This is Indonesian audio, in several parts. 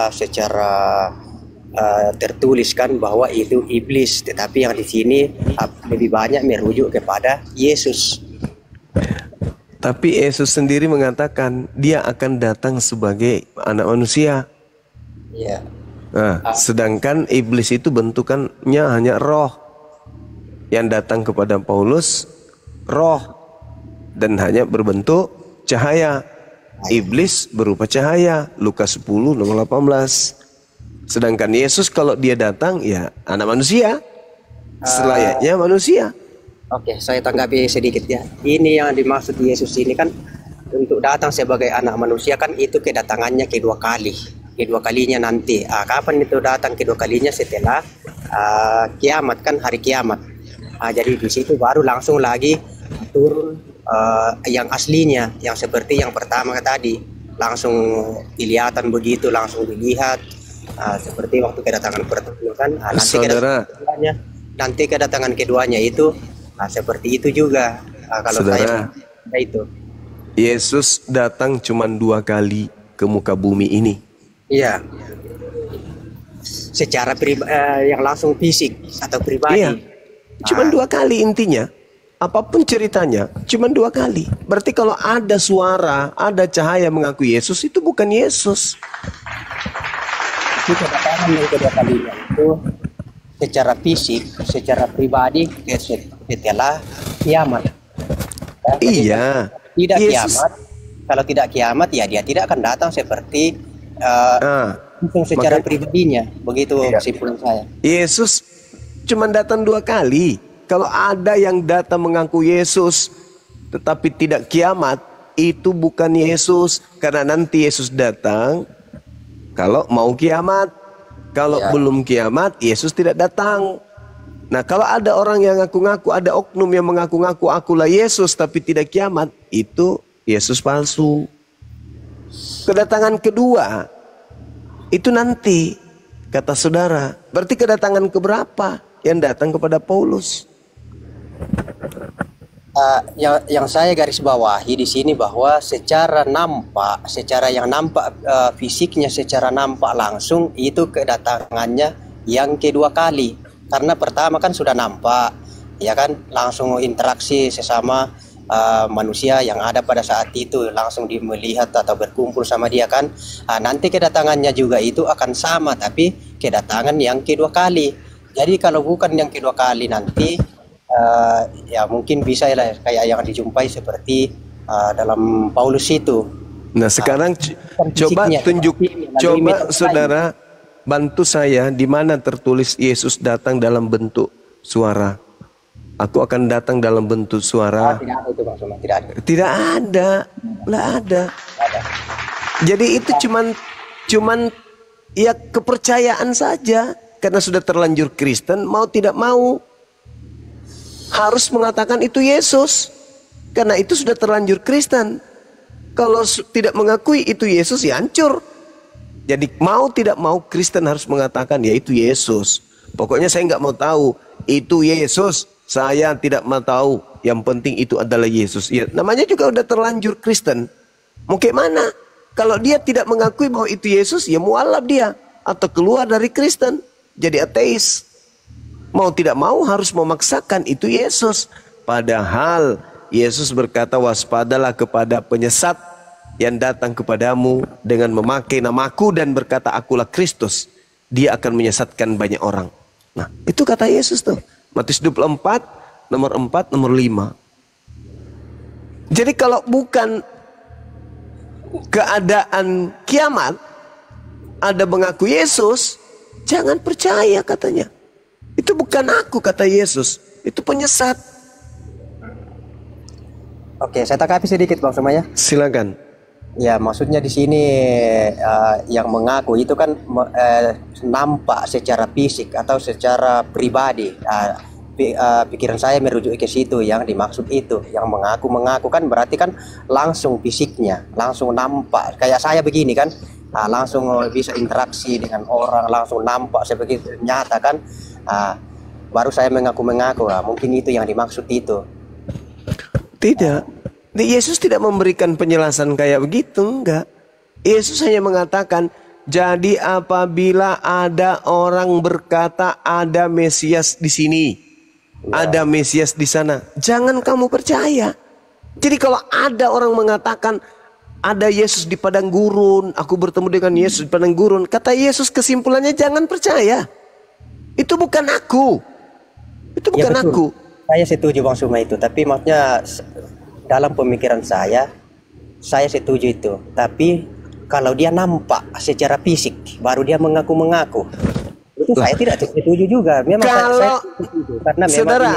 secara tertulis kan bahwa itu iblis, tetapi yang di sini lebih banyak merujuk kepada Yesus. Tapi Yesus sendiri mengatakan dia akan datang sebagai anak manusia. Ya. Nah, sedangkan iblis itu bentukannya hanya roh. Yang datang kepada Paulus roh dan hanya berbentuk cahaya. Iblis berupa cahaya. Lukas 10 nomor 18. Sedangkan Yesus kalau dia datang ya anak manusia, selayaknya manusia. Oke, saya tanggapi sedikit ya. Ini yang dimaksud Yesus ini kan untuk datang sebagai anak manusia kan itu kedatangannya kedua kali. Kedua kalinya nanti. Kapan itu datang kedua kalinya? Setelah kiamat kan, hari kiamat. Jadi di situ baru langsung lagi turun yang aslinya, yang seperti yang pertama tadi, langsung kelihatan begitu, langsung dilihat seperti waktu kedatangan pertama kan. Nanti kedatangan keduanya itu seperti itu juga. Kalau Saudara, saya itu Yesus datang cuma 2 kali ke muka bumi ini. Iya. Secara yang langsung fisik atau pribadi. Iya. Cuma 2 kali intinya. Apapun ceritanya, cuma 2 kali. Berarti kalau ada suara, ada cahaya mengaku Yesus, itu bukan Yesus. Itu kedatangan yang kedua kalinya itu secara fisik, secara pribadi setelah kiamat. Iya. Tidak Yesus. kiamat. Kalau tidak kiamat ya dia tidak akan datang seperti secara pribadinya. Begitu kesimpulan saya. Yesus cuma datang 2 kali. Kalau ada yang datang mengaku Yesus tetapi tidak kiamat, itu bukan Yesus. Karena nanti Yesus datang kalau mau kiamat. Kalau belum kiamat, Yesus tidak datang. Nah, kalau ada orang yang ngaku-ngaku, ada oknum yang mengaku-ngaku akulah Yesus tapi tidak kiamat, itu Yesus palsu. Kedatangan kedua itu nanti, kata saudara. Berarti kedatangan keberapa yang datang kepada Paulus? Yang saya garis bawahi di sini bahwa secara nampak, secara yang nampak fisiknya, secara nampak langsung itu kedatangannya yang kedua kali. Karena pertama kan sudah nampak, ya kan, langsung interaksi sesama manusia yang ada pada saat itu, langsung melihat atau berkumpul sama dia kan. Nanti kedatangannya juga itu akan sama, tapi kedatangan yang kedua kali. Jadi kalau bukan yang kedua kali nanti ya mungkin bisa ya kayak yang dijumpai seperti dalam Paulus itu. Nah sekarang coba tunjuk, coba saudara bantu saya di mana tertulis Yesus datang dalam bentuk suara. Aku akan datang dalam bentuk suara. Tidak ada itu Bang Suma, tidak ada. Tidak ada, nggak ada. Jadi itu cuman ya kepercayaan saja. Karena sudah terlanjur Kristen, mau tidak mau harus mengatakan itu Yesus. Karena itu sudah terlanjur Kristen. Kalau tidak mengakui itu Yesus ya hancur. Jadi mau tidak mau Kristen harus mengatakan ya itu Yesus. Pokoknya saya nggak mau tahu itu Yesus. Saya tidak mau tahu. Yang penting itu adalah Yesus. Ya, namanya juga udah terlanjur Kristen. Mau kayak mana? Kalau dia tidak mengakui bahwa itu Yesus, ya mualaf dia atau keluar dari Kristen. Jadi ateis. Mau tidak mau harus memaksakan itu Yesus. Padahal Yesus berkata waspadalah kepada penyesat yang datang kepadamu dengan memakai namaku dan berkata akulah Kristus. Dia akan menyesatkan banyak orang. Nah itu kata Yesus tuh. Matius 24 nomor 4 nomor 5. Jadi kalau bukan keadaan kiamat ada mengaku Yesus, jangan percaya katanya. Itu bukan aku kata Yesus. Itu penyesat. Oke, saya tanggapi sedikit Bang Suma ya. Silakan. Ya, maksudnya di sini yang mengaku itu kan nampak secara fisik atau secara pribadi. Pikiran saya merujuk ke situ yang dimaksud itu. Yang mengaku kan berarti kan langsung fisiknya, langsung nampak. Kayak saya begini kan, langsung bisa interaksi dengan orang, langsung nampak sebegitu nyata kan. Baru saya mengaku. Mungkin itu yang dimaksud itu. Tidak. Yesus tidak memberikan penjelasan kayak begitu, enggak. Yesus hanya mengatakan Jadi apabila ada orang berkata ada Mesias di sini, ada Mesias di sana, jangan kamu percaya. Jadi kalau ada orang mengatakan ada Yesus di padang gurun, aku bertemu dengan Yesus di padang gurun, kata Yesus kesimpulannya jangan percaya. Itu bukan aku. Itu bukan aku. Saya setuju Bang Suma itu, tapi maksudnya dalam pemikiran saya setuju itu. Tapi kalau dia nampak secara fisik, baru dia mengaku-mengaku, itu saya tidak setuju juga. Memang saya setuju, karena memang saudara,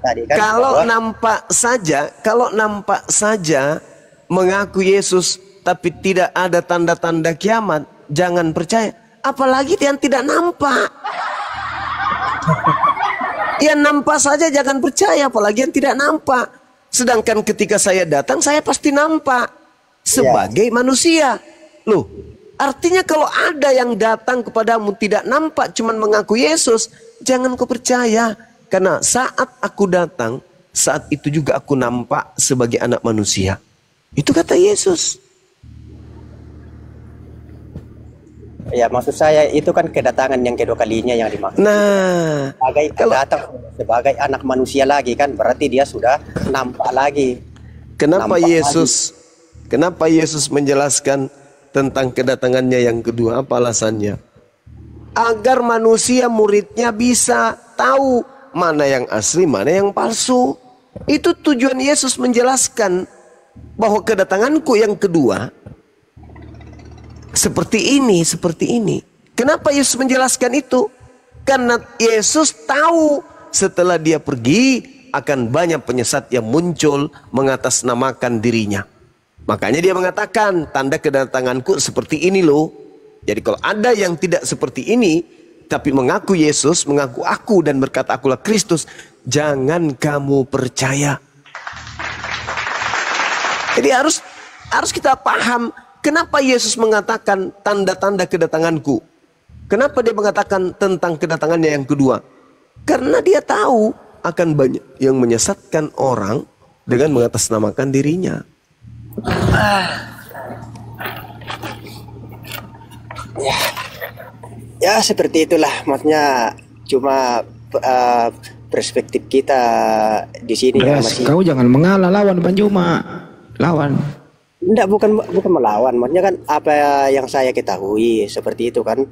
tadi kan kalau bahwa, nampak saja mengaku Yesus, tapi tidak ada tanda-tanda kiamat, jangan percaya. Apalagi yang tidak nampak. Yang nampak saja jangan percaya, apalagi yang tidak nampak. Sedangkan ketika saya datang, saya pasti nampak sebagai manusia. Loh, artinya kalau ada yang datang kepadamu tidak nampak, cuman mengaku Yesus, jangan kau percaya. Karena saat aku datang, saat itu juga aku nampak sebagai anak manusia. Itu kata Yesus. ya maksud saya itu kan kedatangan yang kedua kalinya yang dimaksud. Nah, Kalau datang sebagai anak manusia lagi kan, berarti dia sudah nampak lagi. kenapa Yesus menjelaskan tentang kedatangannya yang kedua? Apa alasannya? Agar manusia muridnya bisa tahu mana yang asli, mana yang palsu. Itu tujuan Yesus menjelaskan bahwa kedatanganku yang kedua seperti ini, seperti ini. Kenapa Yesus menjelaskan itu? Karena Yesus tahu setelah dia pergi akan banyak penyesat yang muncul mengatasnamakan dirinya. Makanya dia mengatakan tanda kedatanganku seperti ini loh. Jadi kalau ada yang tidak seperti ini, tapi mengaku Yesus, mengaku aku dan berkata akulah Kristus, jangan kamu percaya. Jadi harus kita paham kenapa Yesus mengatakan tanda-tanda kedatanganku. Kenapa dia mengatakan tentang kedatangannya yang kedua? Karena dia tahu akan banyak yang menyesatkan orang dengan mengatasnamakan dirinya. Ya seperti itulah, maksudnya cuma perspektif kita di sini. Kau jangan mengalah, lawan Bang Juma, lawan. Enggak, bukan melawan, maksudnya kan apa yang saya ketahui seperti itu kan,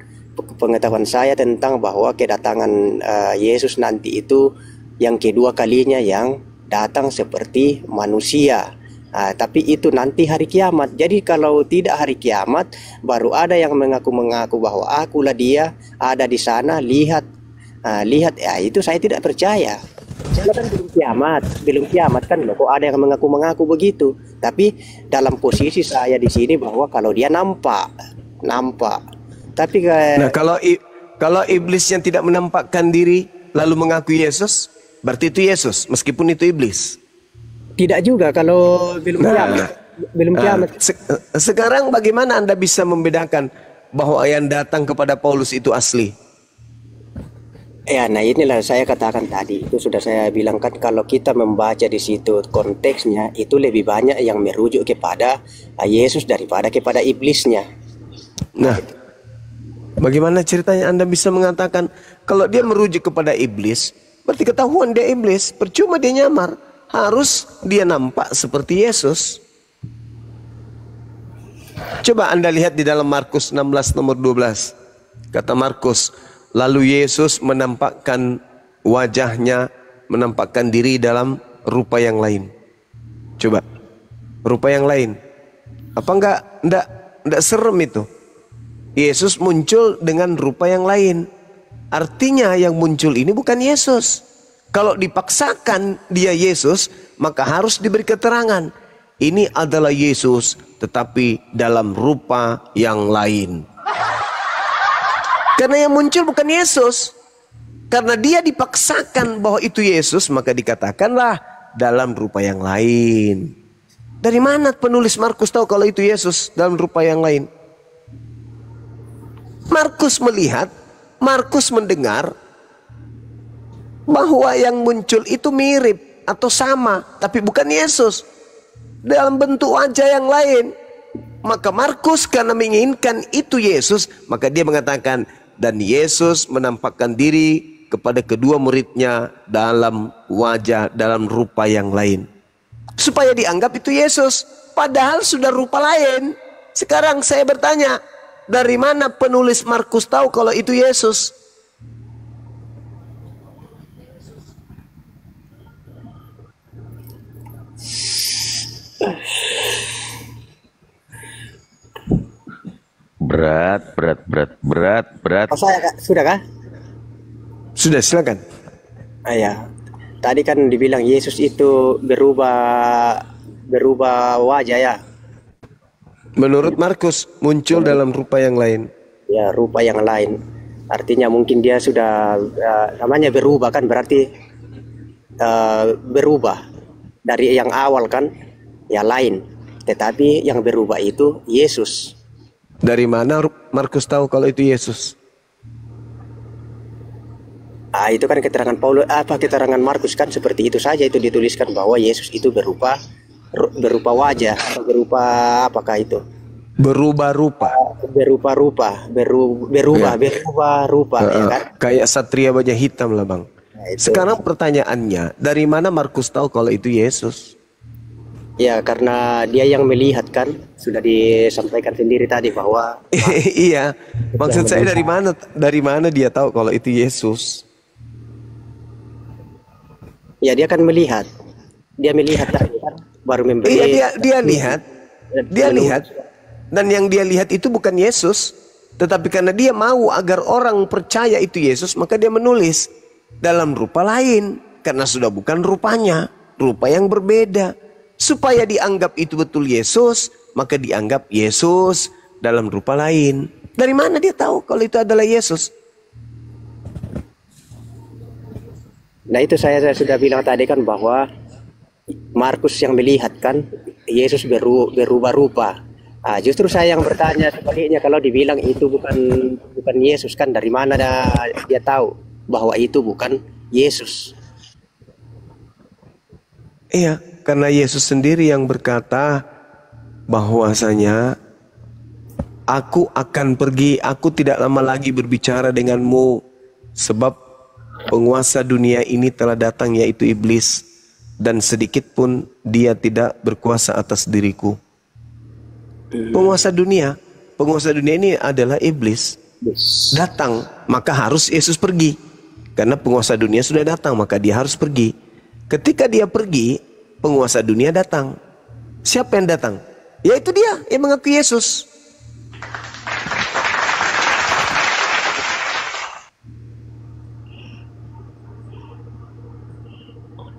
pengetahuan saya tentang bahwa kedatangan Yesus nanti itu yang kedua kalinya yang datang seperti manusia. Tapi itu nanti hari kiamat. Jadi kalau tidak hari kiamat, baru ada yang mengaku-mengaku bahwa akulah dia, ada di sana, lihat, ya itu saya tidak percaya. Karena kan belum kiamat kan loh. Kok ada yang mengaku-mengaku begitu? Tapi dalam posisi saya di sini bahwa kalau dia nampak. Tapi Nah, kalau iblis yang tidak menampakkan diri lalu mengaku Yesus, berarti itu Yesus, meskipun itu iblis. Tidak juga kalau belum kiamat. Sekarang bagaimana Anda bisa membedakan bahwa yang datang kepada Paulus itu asli? Ya, nah inilah saya katakan tadi, itu sudah saya bilang kan, kalau kita membaca di situ konteksnya itu lebih banyak yang merujuk kepada Yesus daripada kepada iblisnya. Nah, bagaimana ceritanya Anda bisa mengatakan kalau dia merujuk kepada iblis, berarti ketahuan dia iblis, percuma dia nyamar. Harus dia nampak seperti Yesus. Coba Anda lihat di dalam Markus 16 nomor 12. Kata Markus, lalu Yesus menampakkan wajahnya, menampakkan diri dalam rupa yang lain. Coba, rupa yang lain. Apa enggak serem itu? Yesus muncul dengan rupa yang lain. Artinya yang muncul ini bukan Yesus. Kalau dipaksakan dia Yesus, maka harus diberi keterangan. Ini adalah Yesus, tetapi dalam rupa yang lain. Karena yang muncul bukan Yesus. Karena dia dipaksakan bahwa itu Yesus, maka dikatakanlah dalam rupa yang lain. Dari mana penulis Markus tahu kalau itu Yesus dalam rupa yang lain? Markus melihat, Markus mendengar bahwa yang muncul itu mirip atau sama, tapi bukan Yesus. Dalam bentuk wajah yang lain. Maka Markus karena menginginkan itu Yesus, maka dia mengatakan, dan Yesus menampakkan diri kepada kedua muridnya dalam wajah, dalam rupa yang lain. Supaya dianggap itu Yesus, padahal sudah rupa lain. Sekarang saya bertanya, dari mana penulis Markus tahu kalau itu Yesus? Oh, saya Kak, sudah kah? Sudah, silakan. Ya, tadi kan dibilang Yesus itu berubah wajah ya. Menurut Markus muncul dalam rupa yang lain. Ya, rupa yang lain. Artinya mungkin dia sudah namanya berubah kan, berarti berubah dari yang awal kan, ya lain. Tetapi yang berubah itu Yesus. Dari mana Markus tahu kalau itu Yesus? Itu kan keterangan Paulus, keterangan Markus kan seperti itu saja, itu dituliskan bahwa Yesus itu berupa wajah, berupa apakah itu? Berubah rupa. Berubah rupa, ya kan? Kayak satria wajah hitam lah, Bang. Nah, itu. Sekarang pertanyaannya, dari mana Markus tahu kalau itu Yesus? Ya, karena dia yang melihat kan, sudah disampaikan sendiri tadi bahwa iya, maksud saya dari mana dia tahu kalau itu Yesus? ya dia kan melihat. Dia melihat tadi kan, baru memberi. Iya, dia lihat. Dan yang dia lihat itu bukan Yesus, tetapi karena dia mau agar orang percaya itu Yesus, maka dia menulis dalam rupa lain, karena sudah bukan rupanya, rupa yang berbeda. Supaya dianggap itu betul Yesus, maka dianggap Yesus dalam rupa lain. Dari mana dia tahu kalau itu adalah Yesus? Nah, itu saya sudah bilang tadi kan bahwa Markus yang melihat kan Yesus berubah rupa. Justru saya yang bertanya sebaliknya, kalau dibilang itu bukan Yesus kan, dari mana dia tahu bahwa itu bukan Yesus? Iya, karena Yesus sendiri yang berkata bahwasanya aku akan pergi, aku tidak lama lagi berbicara denganmu, sebab penguasa dunia ini telah datang, yaitu iblis, dan sedikit pun dia tidak berkuasa atas diriku. Penguasa dunia ini adalah iblis. Datang, maka harus Yesus pergi. Karena penguasa dunia sudah datang, maka dia harus pergi. Ketika dia pergi, penguasa dunia datang. Siapa yang datang? Yaitu dia yang mengaku Yesus.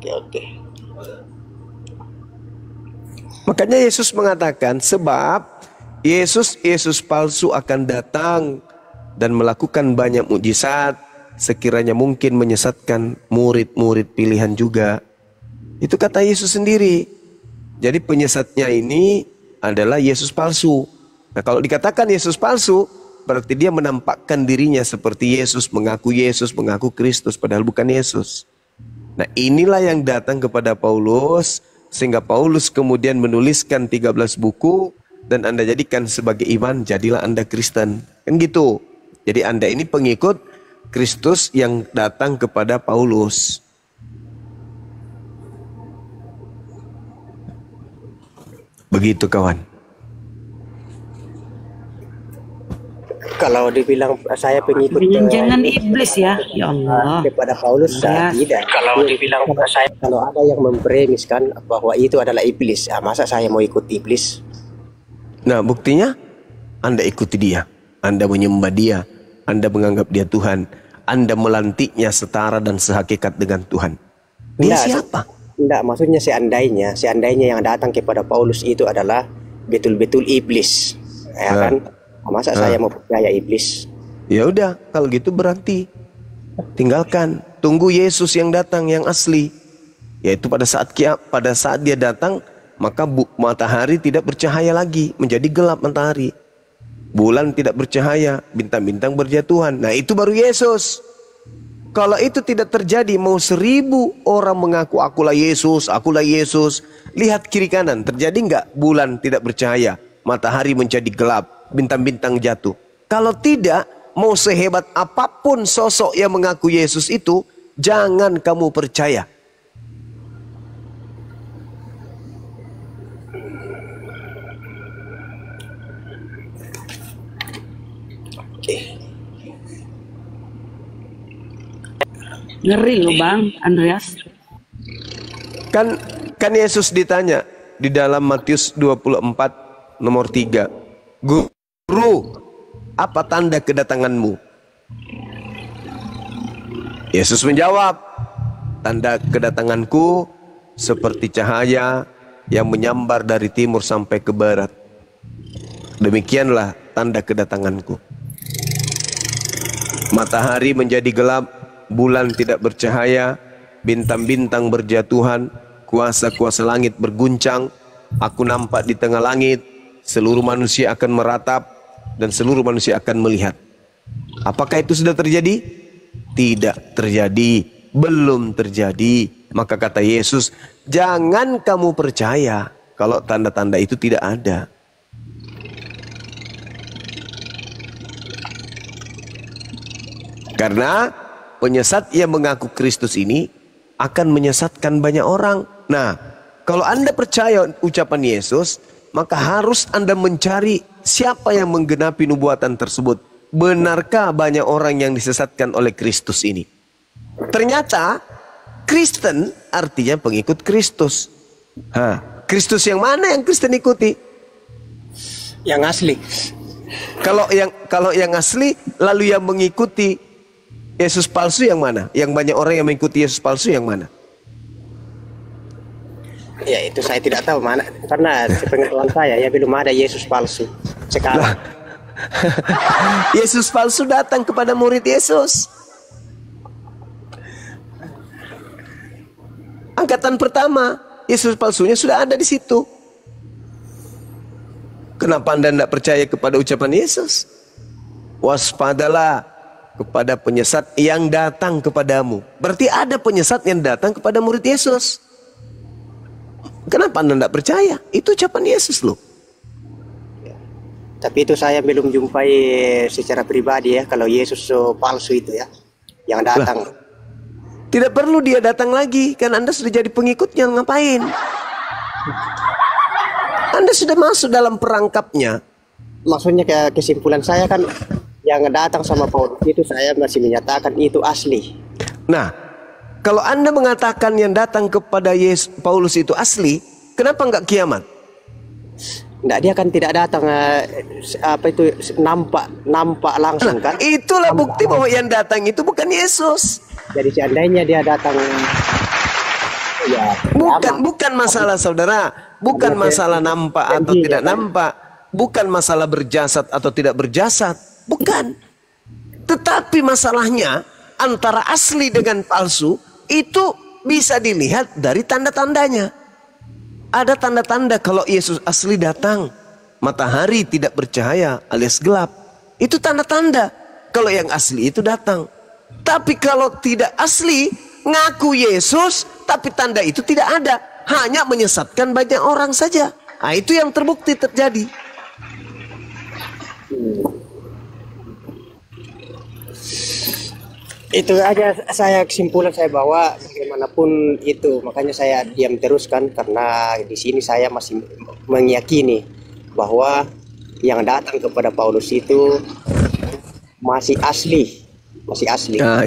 Oke. Makanya Yesus mengatakan, sebab Yesus palsu akan datang dan melakukan banyak mukjizat, sekiranya mungkin menyesatkan murid-murid pilihan juga. Itu kata Yesus sendiri. Jadi penyesatnya ini adalah Yesus palsu. Nah, kalau dikatakan Yesus palsu, berarti dia menampakkan dirinya seperti Yesus, mengaku Kristus, padahal bukan Yesus. Nah, inilah yang datang kepada Paulus, sehingga Paulus kemudian menuliskan 13 buku, dan Anda jadikan sebagai iman, jadilah Anda Kristen. Kan gitu. Jadi Anda ini pengikut Kristus yang datang kepada Paulus. Begitu kawan. Kalau dibilang saya pengikut jangan iblis ya Allah kepada Paulus, tidak. Kalau ada yang mempremiskan bahwa itu adalah iblis, masa saya mau ikut iblis? Nah, buktinya Anda ikuti dia, Anda menyembah dia, Anda menganggap dia Tuhan, Anda melantiknya setara dan sehakikat dengan Tuhan. Dia siapa? Enggak, maksudnya seandainya yang datang kepada Paulus itu adalah betul-betul iblis, ya kan? Masa saya mau percaya iblis? Ya udah, kalau gitu berarti tinggalkan, tunggu Yesus yang datang yang asli. Yaitu pada saat dia datang, maka matahari tidak bercahaya lagi, menjadi gelap matahari. Bulan tidak bercahaya, bintang-bintang berjatuhan. Nah, itu baru Yesus. Kalau itu tidak terjadi, mau 1000 orang mengaku akulah Yesus, lihat kiri kanan, terjadi nggak bulan tidak bercahaya? matahari menjadi gelap, bintang-bintang jatuh. Kalau tidak, mau sehebat apapun sosok yang mengaku Yesus itu, jangan kamu percaya. Ngeri loh Bang Andreas. Kan Yesus ditanya di dalam Matius 24 nomor 3. Guru, apa tanda kedatanganmu? Yesus menjawab, tanda kedatanganku seperti cahaya yang menyambar dari timur sampai ke barat. Demikianlah tanda kedatanganku. Matahari menjadi gelap, bulan tidak bercahaya, bintang-bintang berjatuhan, kuasa-kuasa langit berguncang. Aku nampak di tengah langit, seluruh manusia akan meratap dan seluruh manusia akan melihat. Apakah itu sudah terjadi? Tidak terjadi, belum terjadi. Maka kata Yesus, jangan kamu percaya kalau tanda-tanda itu tidak ada. Karena penyesat yang mengaku Kristus ini akan menyesatkan banyak orang. Nah, kalau Anda percaya ucapan Yesus, maka harus Anda mencari siapa yang menggenapi nubuatan tersebut. Benarkah banyak orang yang disesatkan oleh Kristus ini? Ternyata Kristen artinya pengikut Kristus. Kristus yang mana yang Kristen ikuti? Yang asli. Kalau yang asli, lalu yang mengikuti Yesus palsu yang mana? Yang banyak orang yang mengikuti Yesus palsu yang mana? Ya itu saya tidak tahu mana, karena sepengetahuan saya ya belum ada Yesus palsu sekarang. Yesus palsu datang kepada murid Yesus. Angkatan pertama, Yesus palsunya sudah ada di situ. Kenapa Anda tidak percaya kepada ucapan Yesus? Waspadalah kepada penyesat yang datang kepadamu. Berarti ada penyesat yang datang kepada murid Yesus. Kenapa Anda tidak percaya? Itu ucapan Yesus loh. Tapi itu saya belum jumpai secara pribadi ya, kalau Yesus palsu itu ya, yang datang. Tidak perlu dia datang lagi, kan Anda sudah jadi pengikutnya, ngapain? Anda sudah masuk dalam perangkapnya. Maksudnya kesimpulan saya kan, yang datang sama Paulus itu saya masih menyatakan itu asli. Nah, kalau Anda mengatakan yang datang kepada Paulus itu asli, kenapa enggak kiamat? Enggak, dia kan tidak datang nampak langsung kan? Itulah bukti bahwa yang datang itu bukan Yesus. Jadi seandainya dia datang, ya bukan masalah saudara, bukan masalah nampak atau tidak nampak, bukan masalah berjasad atau tidak berjasad. Bukan. Tetapi masalahnya antara asli dengan palsu itu bisa dilihat dari tanda-tandanya. Ada tanda-tanda kalau Yesus asli datang, matahari tidak bercahaya alias gelap. Itu tanda-tanda kalau yang asli itu datang. Tapi kalau tidak asli, ngaku Yesus tapi tanda itu tidak ada, hanya menyesatkan banyak orang saja. Nah, itu yang terbukti terjadi. Itu aja saya kesimpulan saya bawa bagaimanapun itu, makanya saya diam terus kan, karena di sini saya masih meyakini bahwa yang datang kepada Paulus itu masih asli. Nah,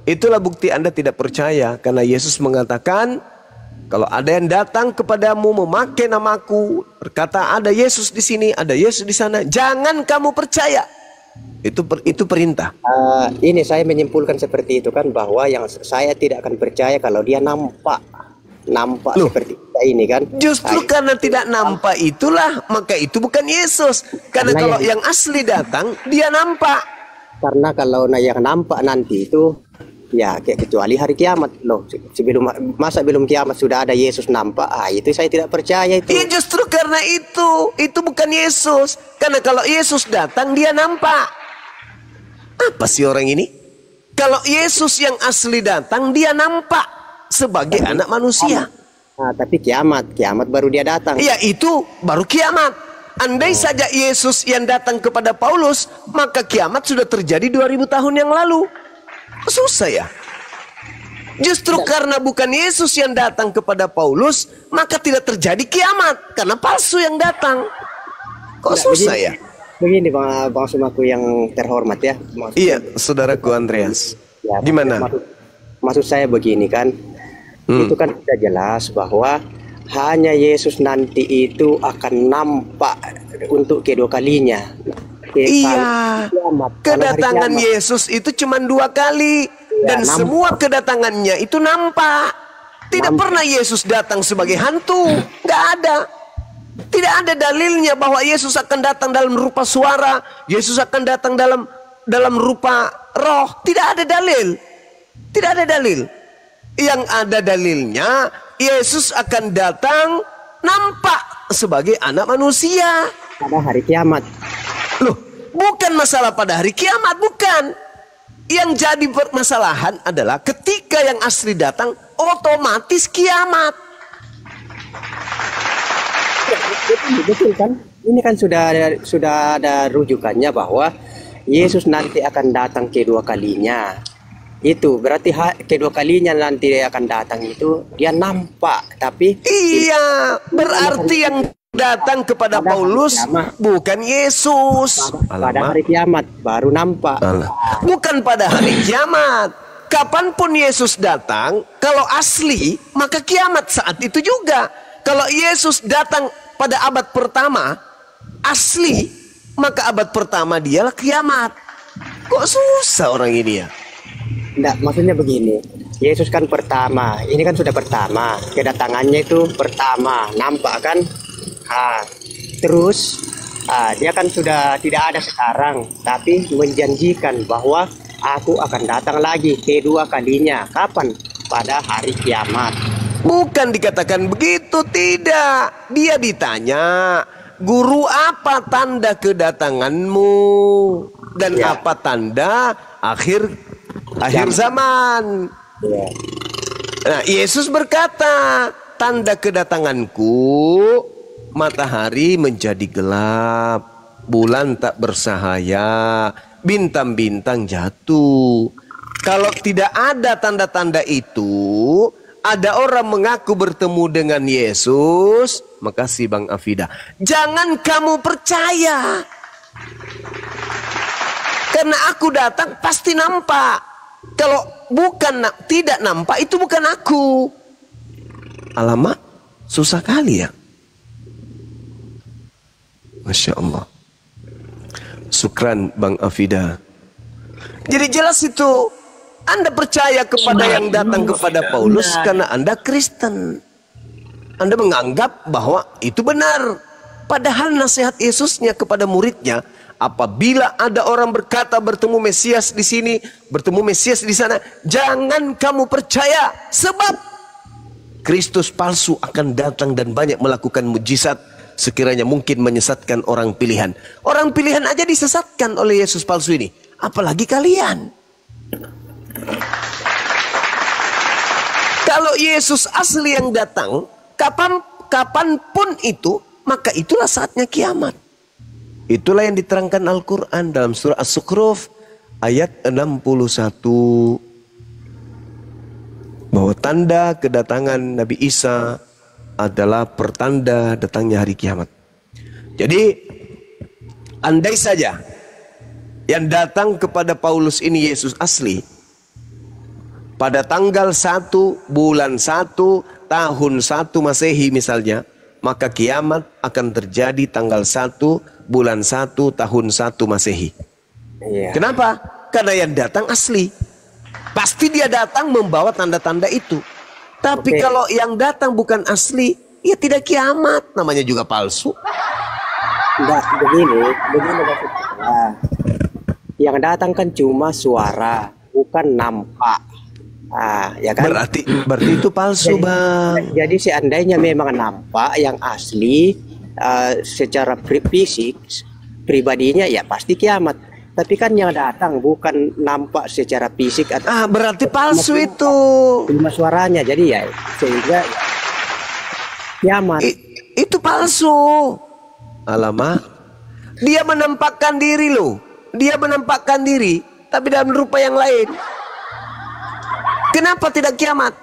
itulah bukti Anda tidak percaya, karena Yesus mengatakan kalau ada yang datang kepadamu memakai namaku, berkata ada Yesus di sini, ada Yesus di sana, jangan kamu percaya. Itu perintah. Ini saya menyimpulkan seperti itu kan, bahwa yang saya tidak akan percaya kalau dia nampak seperti kita ini kan. Justru karena tidak nampak itulah, maka itu bukan Yesus. Karena kalau yang asli datang, dia nampak. Karena kalau yang nampak nanti itu, ya kecuali hari kiamat loh. Masa belum kiamat sudah ada Yesus nampak? Itu saya tidak percaya itu. Ya justru karena itu bukan Yesus. Karena kalau Yesus datang, dia nampak. Apa sih orang ini? Kalau Yesus yang asli datang, dia nampak sebagai anak manusia. Tapi kiamat baru dia datang. Ya itu baru kiamat. Andai saja Yesus yang datang kepada Paulus, maka kiamat sudah terjadi 2000 tahun yang lalu. Susah ya. Justru karena bukan Yesus yang datang kepada Paulus, maka tidak terjadi kiamat. Karena palsu yang datang. Kok susah ya? Begini Bang Sumaku yang terhormat ya. Iya, saudaraku Andreas. Ya, Gimana? Maksud saya begini kan. Itu kan sudah jelas bahwa hanya Yesus nanti itu akan nampak untuk kedua kalinya. Iya, kedatangan Yesus itu cuma 2 kali. Dan semua kedatangannya itu nampak. Tidak pernah Yesus datang sebagai hantu. Nggak ada. Tidak ada dalilnya bahwa Yesus akan datang dalam rupa suara. Yesus akan datang dalam rupa roh. Tidak ada dalil. Tidak ada dalil. Yang ada dalilnya, Yesus akan datang nampak sebagai anak manusia pada hari kiamat. Loh, bukan masalah pada hari kiamat, bukan. Yang jadi permasalahan adalah ketika yang asli datang, otomatis kiamat. Betul kan? Ini kan sudah ada rujukannya bahwa Yesus nanti akan datang kedua kalinya. Itu berarti kedua kalinya nanti dia akan datang itu dia nampak, tapi iya, berarti yang datang kepada Paulus bukan Yesus. Pada hari kiamat baru nampak. Bukan pada hari kiamat. Kapanpun Yesus datang, kalau asli maka kiamat saat itu juga. Kalau Yesus datang pada abad pertama asli, maka abad pertama dialah kiamat. Kok susah orang ini ya? Enggak, maksudnya begini. Yesus kan pertama, ini kan sudah pertama. Kedatangannya itu pertama, nampak kan? Terus dia kan sudah tidak ada sekarang, tapi menjanjikan bahwa aku akan datang lagi kedua kalinya. Kapan? Pada hari kiamat. Bukan dikatakan begitu, tidak. Dia ditanya, guru apa tanda kedatanganmu? Dan apa tanda akhir zaman? Ya. Nah, Yesus berkata, tanda kedatanganku, matahari menjadi gelap, bulan tak bersahaya, bintang-bintang jatuh. Kalau tidak ada tanda-tanda itu, ada orang mengaku bertemu dengan Yesus. Makasih Bang Afida. Jangan kamu percaya. Karena aku datang pasti nampak. Kalau tidak nampak, itu bukan aku. Alamak, susah kali ya. Masya Allah. Syukran Bang Afida. Jadi jelas itu, Anda percaya kepada yang datang kepada Paulus karena Anda Kristen. Anda menganggap bahwa itu benar. Padahal nasihat Yesusnya kepada muridnya, apabila ada orang berkata bertemu Mesias di sini, bertemu Mesias di sana, jangan kamu percaya, sebab Kristus palsu akan datang dan banyak melakukan mujizat sekiranya mungkin menyesatkan orang pilihan. Orang pilihan aja disesatkan oleh Yesus palsu ini, apalagi kalian. Kalau Yesus asli yang datang, kapanpun itu, maka itulah saatnya kiamat. Itulah yang diterangkan Al-Quran dalam surah As-Sukhruf ayat 61. Bahwa tanda kedatangan Nabi Isa adalah pertanda datangnya hari kiamat. Jadi, andai saja yang datang kepada Paulus ini Yesus asli, pada tanggal 1 bulan 1 tahun 1 Masehi misalnya, maka kiamat akan terjadi tanggal 1 bulan 1 tahun 1 Masehi. Iya. Kenapa? Karena yang datang asli. Pasti dia datang membawa tanda-tanda itu. Tapi kalau yang datang bukan asli, ya tidak kiamat, namanya juga palsu. Enggak, begini maksudnya. Yang datang kan cuma suara, bukan nampak. Ya kan? Berarti itu palsu, Bang. Jadi seandainya memang nampak yang asli secara fisik pribadinya, ya pasti kiamat. Tapi kan yang datang bukan nampak secara fisik atau berarti palsu itu. Cuma suaranya, jadi ya sehingga kiamat. Itu palsu. Alamak. Dia menampakkan diri loh. Dia menampakkan diri, tapi dalam rupa yang lain. Kenapa tidak kiamat?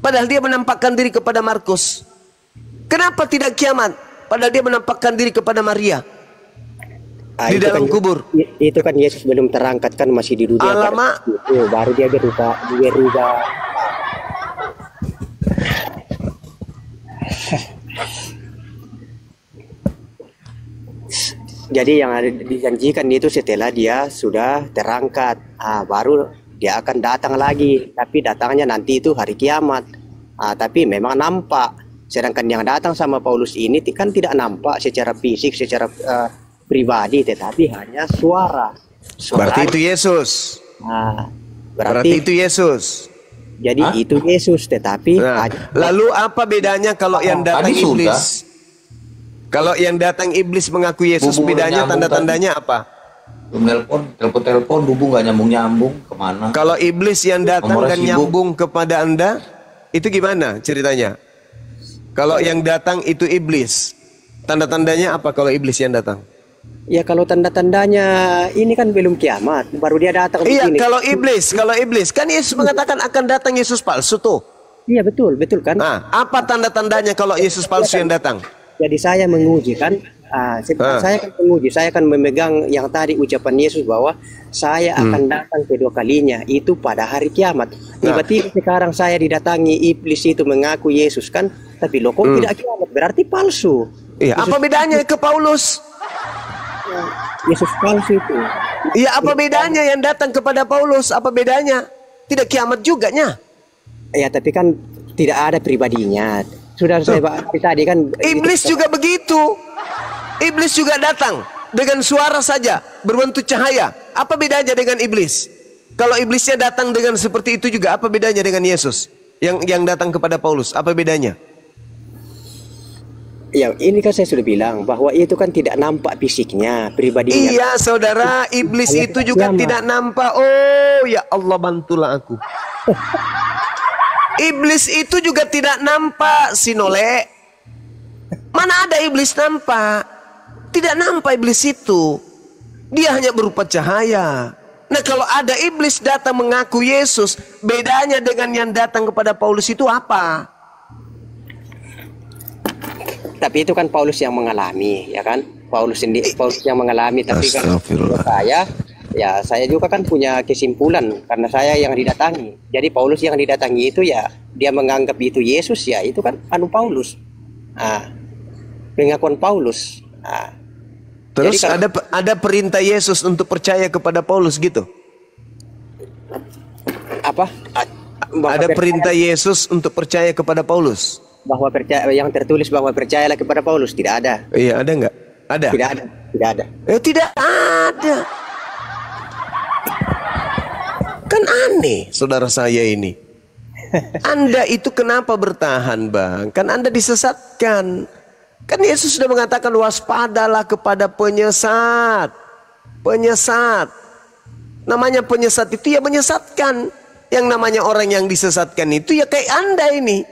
Padahal dia menampakkan diri kepada Markus. Kenapa tidak kiamat? Padahal dia menampakkan diri kepada Maria. Di dalam kubur. Itu kan Yesus belum terangkat kan, masih di dunia. Alamak. Itu baru dia berubah. Jadi yang ada dijanjikan itu setelah dia sudah terangkat, baru dia akan datang lagi. Tapi datangnya nanti itu hari kiamat. Tapi memang nampak. Sedangkan yang datang sama Paulus ini kan tidak nampak secara fisik, secara pribadi, tetapi hanya suara. Berarti itu Yesus. Berarti itu Yesus. Jadi itu Yesus, tetapi lalu apa bedanya kalau yang datang iblis? Kalau yang datang iblis mengaku Yesus, bedanya tanda-tandanya apa? Telepon, bubu nggak nyambung kemana? Kalau iblis yang datang dan nyambung kepada Anda, itu gimana ceritanya? Kalau yang datang itu iblis, tanda-tandanya apa kalau iblis yang datang? Ya kalau tanda-tandanya ini kan belum kiamat, baru dia datang. Iya, kalau iblis kan Yesus mengatakan akan datang Yesus palsu tuh. Iya betul kan. Apa tanda-tandanya kalau Yesus palsu yang datang? Jadi saya menguji kan, saya kan menguji, saya akan memegang yang tadi ucapan Yesus bahwa saya akan datang kedua kalinya itu pada hari kiamat. Tiba-tiba sekarang saya didatangi iblis itu mengaku Yesus kan, tapi loh kok tidak kiamat, berarti palsu. Iya, apa bedanya ke Paulus? Yesus palsu itu. Iya, apa bedanya yang datang kepada Paulus? Apa bedanya? Tidak kiamat juga nya. Ya, tapi kan tidak ada pribadinya. Sudah saya bahas tadi kan. Iblis juga begitu. Iblis juga datang dengan suara saja, berbentuk cahaya. Apa bedanya dengan iblis? Kalau iblisnya datang dengan seperti itu juga, apa bedanya dengan Yesus yang datang kepada Paulus? Apa bedanya? Ya, ini kan saya sudah bilang bahwa itu kan tidak nampak fisiknya, pribadinya. Iya, saudara, iblis itu juga tidak nampak. Oh, ya Allah, bantulah aku. Iblis itu juga tidak nampak, Sinole. Mana ada iblis nampak? Tidak nampak iblis itu. Dia hanya berupa cahaya. Nah, kalau ada iblis datang mengaku Yesus, bedanya dengan yang datang kepada Paulus itu apa? Tapi itu kan Paulus yang mengalami, ya kan? Paulus yang mengalami. Tapi kan saya juga kan punya kesimpulan karena saya yang didatangi. Jadi Paulus yang didatangi itu ya dia menganggap itu Yesus, ya itu kan Paulus. Pengakuan Paulus. Terus ada perintah Yesus untuk percaya kepada Paulus gitu? Apa? Ada perintah Yesus untuk percaya kepada Paulus? Bahwa percaya, yang tertulis bahwa percayalah kepada Paulus, tidak ada. Iya, ada nggak? Ada? Tidak ada. Tidak ada. Kan aneh, saudara saya ini. Anda itu kenapa bertahan, Bang? Kan Anda disesatkan. Kan Yesus sudah mengatakan waspadalah kepada penyesat. Penyesat. Namanya penyesat itu ya menyesatkan. Yang namanya orang yang disesatkan itu ya kayak Anda ini.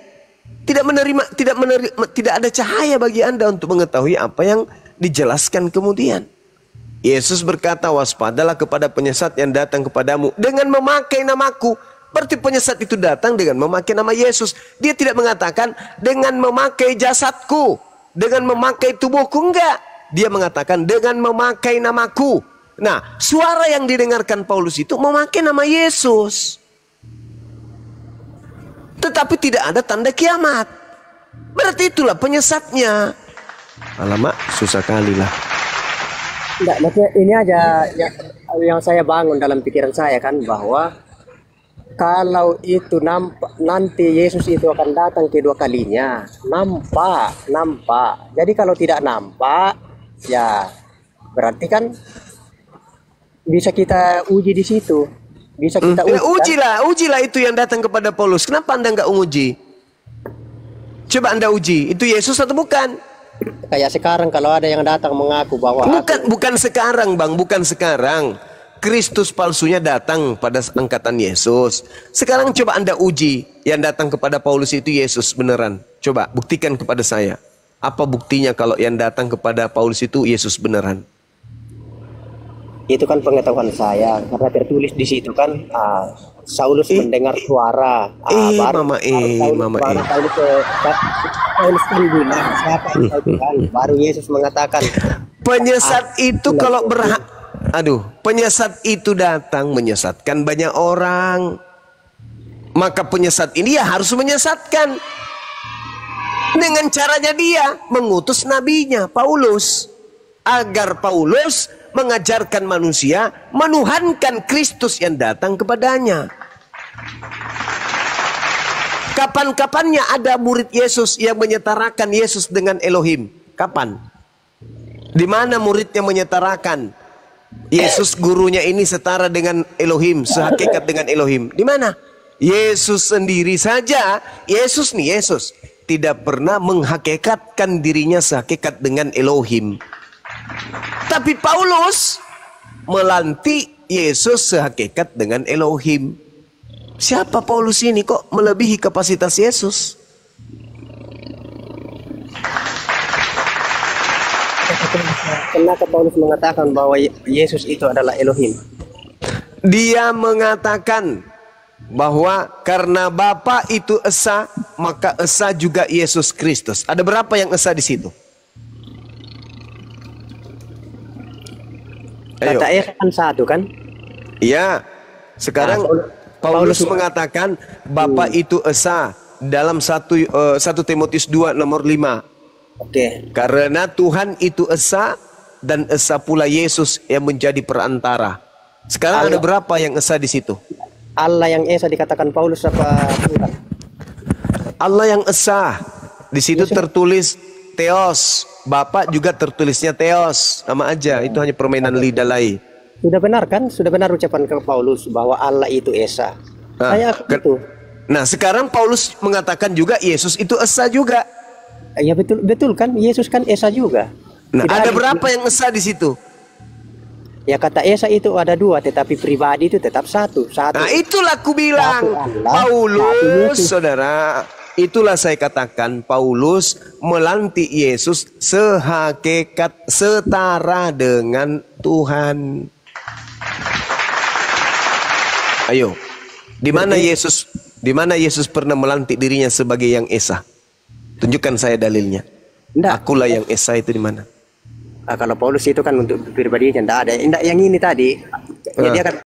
Tidak ada cahaya bagi Anda untuk mengetahui apa yang dijelaskan kemudian. Yesus berkata, waspadalah kepada penyesat yang datang kepadamu dengan memakai namaku. Berarti penyesat itu datang dengan memakai nama Yesus. Dia tidak mengatakan dengan memakai jasadku, dengan memakai tubuhku, enggak. Dia mengatakan dengan memakai namaku. Nah, suara yang didengarkan Paulus itu memakai nama Yesus. Tetapi tidak ada tanda kiamat. Berarti itulah penyesatnya. Alamak, susah kali lah. Enggak, maksudnya ini aja yang saya bangun dalam pikiran saya kan, bahwa kalau itu nanti Yesus itu akan datang kedua kalinya, nampak. Jadi kalau tidak nampak, ya berarti kan bisa kita uji di situ. Bisa kita uji. Ujilah itu yang datang kepada Paulus. Kenapa Anda nggak uji? Coba Anda uji, itu Yesus atau bukan? Kayak sekarang kalau ada yang datang mengaku bahwa bukan sekarang, Bang, bukan sekarang. Kristus palsunya datang pada angkatan Yesus. Sekarang coba Anda uji yang datang kepada Paulus itu Yesus beneran. Coba buktikan kepada saya. Apa buktinya kalau yang datang kepada Paulus itu Yesus beneran? Itu kan pengetahuan saya karena tertulis di situ kan Saulus mendengar suara Paulus kan bilang siapa yang tahu Tuhan, baru Yesus mengatakan Penyesat itu kalau penyesat itu datang menyesatkan banyak orang. Maka penyesat ini ya harus menyesatkan. Dengan caranya dia mengutus nabinya Paulus, agar Paulus mengajarkan manusia menuhankan Kristus yang datang kepadanya. Kapan-kapannya ada murid Yesus yang menyetarakan Yesus dengan Elohim? Kapan? Di mana muridnya menyetarakan Yesus gurunya ini setara dengan Elohim, sehakikat dengan Elohim? Di mana? Yesus sendiri saja, Yesus tidak pernah menghakikatkan dirinya sehakikat dengan Elohim. Tapi Paulus melantik Yesus sehakikat dengan Elohim. Siapa Paulus ini kok melebihi kapasitas Yesus? Kenapa Paulus mengatakan bahwa Yesus itu adalah Elohim? Dia mengatakan bahwa karena Bapa itu esa, maka esa juga Yesus Kristus. Ada berapa yang esa di situ? Kata esa kan satu kan? Iya. Sekarang Paulus mengatakan Bapa itu esa dalam 1 Timotius 2 nomor 5. Oke. Karena Tuhan itu esa dan esa pula Yesus yang menjadi perantara. Sekarang ada berapa yang esa di situ? Allah yang esa dikatakan Paulus apa Tuhan? Allah yang esa. Di situ tertulis Theos. Bapak juga tertulisnya Theos. Sama aja. Itu hanya permainan lidah lain. Sudah benar kan? Sudah benar ucapan ke Paulus bahwa Allah itu esa. Saya itu. Nah, sekarang Paulus mengatakan juga Yesus itu esa juga. Ya betul kan? Yesus kan esa juga. Nah, ada berapa yang esa di situ? Ya kata esa itu ada dua, tetapi pribadi itu tetap satu. Nah, itulah aku bilang Paulus, saudara. Itulah saya katakan Paulus melantik Yesus sehakikat setara dengan Tuhan. Ayo, di mana Yesus pernah melantik dirinya sebagai yang esa? Tunjukkan saya dalilnya. Akulah yang esa itu di mana? Kalau Paulus itu kan untuk pribadinya tidak ada. Yang ini tadi, dia kan